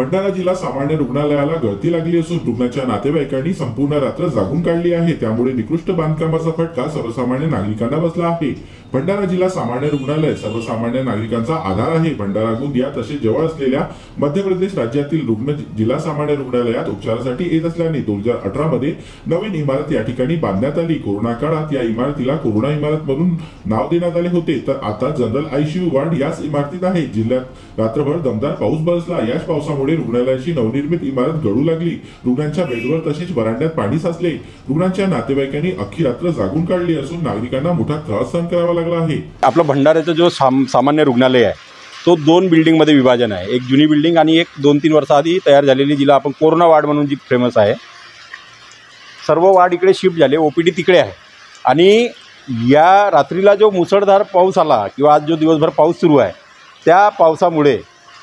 भंडारा जिल्हा सामान्य रुग्णालयाला गळती लागली असून रुग्णाच्या नातेवाईकांनी संपूर्ण रात्र जागून काढली आहे। त्यामुळे निकृष्ट बांधकामाचा फटका सर्वसामान्य नागरिकांना बसला आहे। भंडारा जिल्हा सामान्य रुग्णालय सर्वसामान्य नागरिकांचा आधार आहे। भंडारा गोंदिया तसेच जवळ असलेल्या मध्य प्रदेश राज्यातील रुग्ण जिल्हा सामान्य रुग्णालयात उपचारासाठी येत असल्याने 2018 मध्ये नवीन इमारत या ठिकाणी बांधण्यात आली। कोरोना काळात या इमारतीला कोरोना इमारत म्हणून नाव देण्यात आले होते, तर आता जनरल आयसीयू वार्ड याच इमारतीत आहे। जिल्ह्यात रात्रभर दमदार पाऊस बरसला। याच पावसामुळे रुग्णालयाची नवनिर्मित इमारत गळू लागली। रुग्णांच्या बेडवर तसेच वरांड्यात पाणी साचले। रुग्णांच्या नातेवाईकांनी अख्खी रात्र जागून काढली असून नागरिकांना मोठा त्रास सहन करावा लागला आहे। आपलं भंडाऱ्याचं जो सामान्य रुग्णालय आहे तो 2 बिल्डिंगमध्ये विभाजन आहे। एक जुनी बिल्डिंग आणि एक 2-3 वर्षाआधी तयार झालेली, जिला आपण कोरोना वार्ड म्हणून जी फेमस आहे। सर्व वार्ड इकडे शिफ्ट झाले, ओपीडी तिकडे आहे। आणि या रात्रीला जो मुसळधार पाऊस आला किंवा आज जो दिवसभर पाऊस सुरू आहे त्या पावसामुळे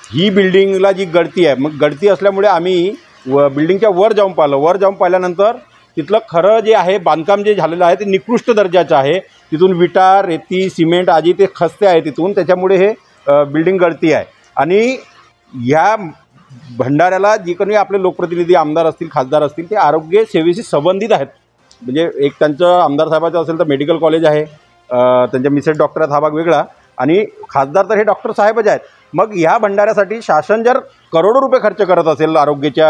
ही बिल्डिंगला जी गळती आहे, मग गळती असल्यामुळे आम्ही बिल्डिंगच्या वर जाऊन पाहिलं। वर जाऊन पाहिल्यानंतर तिथलं खरं जे आहे बांधकाम जे झालेलं आहे ते निकृष्ट दर्जाचं आहे। तिथून विटा, रेती, सिमेंट आजी ते खस्ते आहे तिथून, त्याच्यामुळे हे बिल्डिंग गळती आहे। आणि ह्या भंडाऱ्याला जी कोणी आपले लोकप्रतिनिधी आमदार असतील, खासदार असतील, ते आरोग्य सेवेशी संबंधित आहेत। म्हणजे एक त्यांचं आमदार साहेबाचं असेल तर मेडिकल कॉलेज आहे, त्यांच्या मिसेस डॉक्टर आहेत, हा भाग वेगळा, आणि खासदार तर हे डॉक्टर साहेबच आहेत। मग ह्या भंडाऱ्यासाठी शासन जर करोडो रुपये खर्च करत असेल आरोग्याच्या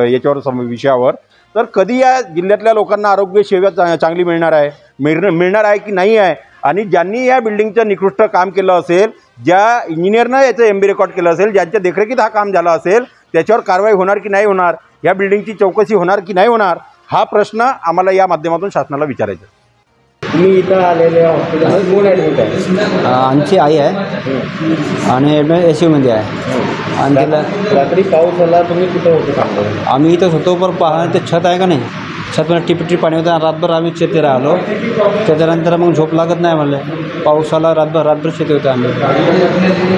याच्यावर विषयावर, तर कधी या जिल्ह्यातल्या लोकांना आरोग्य सेवा चांगली मिळणार आहे की नाही आहे। आणि ज्यांनी या बिल्डिंगचं निकृष्ट काम केलं असेल, ज्या इंजिनियरनं याचं MB रेकॉर्ड केलं असेल, ज्यांच्या देखरेखीत हा काम झालं असेल, त्याच्यावर कारवाई होणार की नाही होणार, या बिल्डिंगची चौकशी होणार की नाही होणार, हा प्रश्न आम्हाला या माध्यमातून शासनाला विचारायचा आहे। तुम्ही इथं आलेले हॉस्पिटलमध्ये कोण ॲडमिट आहे? आमची आई आहे आणि ॲडमिट ACUमध्ये आहे। आणि तिला रात्री पाऊस आला, तुम्ही कुठं होते काम? आम्ही इथंच होतो, पण पहा ते छत आहे का नाही, छतमध्ये टिपटिप पाणी होतं। रातभर आम्ही शेती राहिलो, त्याच्यानंतर मग झोप लागत नाही म्हणलं, पाऊस आला, रातभर शेती होते आम्ही,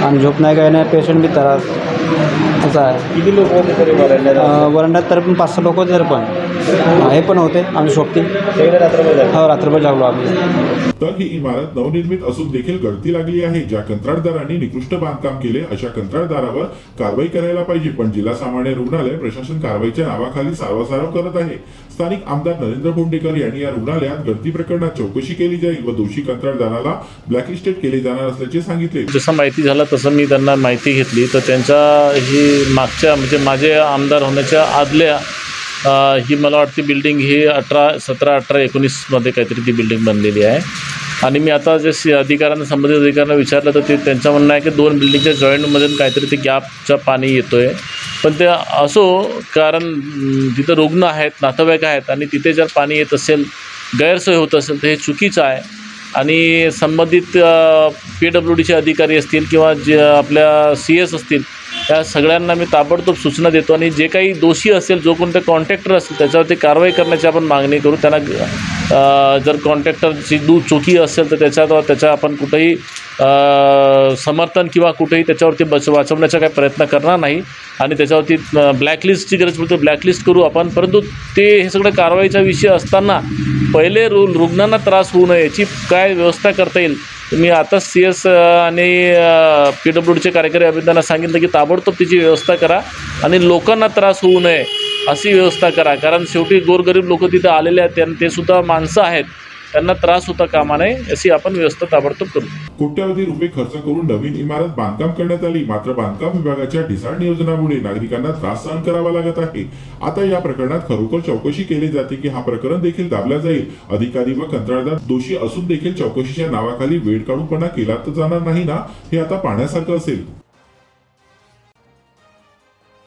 आणि झोप नाही काय नाही, पेशंट बी त्रास असं आहे। किती लोक होते तरी वरंड्यात तर पण 5-6 लोक होते, तर पण हे पण होते आम्ही सोबती। हो, रात्रभर लागलो आम्ही। तर ही इमारत नवनिर्मित असून देखील गळती लागली आहे। ज्या कंत्राटदारांनी निकृष्ट बांधकाम केले अशा कंत्राटदारावर कारवाई करायला पाहिजे, पण जिल्हा सामान्य रुग्णालय प्रशासन कारवाईच्या नावाखाली सारवासारव करत आहे। स्थानिक आमदार नरेंद्र बोंडेकर यांनी या रुग्णालयात गळती प्रकरणात चौकशी केली जाईल व दोषी कंत्राटदाराला ब्लॅकलिस्टेड केले जाणार असल्याचे सांगितले। जसं माहिती झालं तसं मी त्यांना माहिती घेतली, तर त्यांच्या ही मागच्या म्हणजे माझे आमदार होण्याच्या आदल्या ही मला वाटते बिल्डिंग ही 17-18-19 काहीतरी ती बिल्डिंग बनलेली आहे। आणि मी आता जे संबंधित अधिकाऱ्यांना विचारलं तर ते त्यांचं म्हणणं आहे की 2 बिल्डिंगच्या जॉईंटमधून काहीतरी ते गॅपचं पाणी येतो आहे। पण ते असो, कारण तिथं रुग्ण आहेत, नातेवाईक आहेत, आणि तिथे जर पाणी येत असेल, गैरसोय होत असेल तर हे चुकीचं आहे। आणि संबंधित PWDचे अधिकारी असतील किंवा जे आपल्या CS असतील, त्या सगळ्यांना मी ताबडतोब सूचना देतो, आणि जे काही दोषी असेल, जो कोणते कॉन्ट्रॅक्टर असेल त्याच्यावरती कारवाई करण्याची आपण मागणी करू। त्यांना जर कॉन्ट्रॅक्टरची चुकी असेल तर त्याच्या आपण कुठेही समर्थन किंवा कुठेही त्याच्यावरती वाचवण्याचा काही प्रयत्न करणार नाही, आणि त्याच्यावरती ब्लॅकलिस्टची गरज पडते ब्लॅकलिस्ट करू आपण। परंतु ते हे सगळं कारवाईचा विषय असताना पहिले रुग्णांना त्रास होऊ नये याची काय व्यवस्था करता येईल, मी आता CS आणि PWDचे कार्यकारी अभियंत्यांना सांगितलं की ताबडतोब तिची व्यवस्था करा आणि लोकांना त्रास होऊ नये अशी व्यवस्था करा। कारण शेवटी गोरगरीब लोक तिथं आलेले आहेत, ते सुद्धा माणसं आहेत, त्यांना त्रास होता कामा नये अशी आपण व्यवस्था ताबडतोब करू। कोट्यावधी रुपये खर्च करून नवीन इमारत बांधकाम करण्यात आली, मात्र बांधकाम विभागाच्या ढिसाळ नियोजनामुळे नागरिकांना त्रास सहन करावा लागत आहे। आता या प्रकरणात खरोखर चौकशी केली जाते की हा प्रकरण देखील दाबला जाईल। अधिकारी व कंत्राटदार दोषी असून देखील चौकशीच्या नावाखाली वेळ काढूपणा केला तर जाणार नाही ना, हे आता पाहण्यासारखं असेल।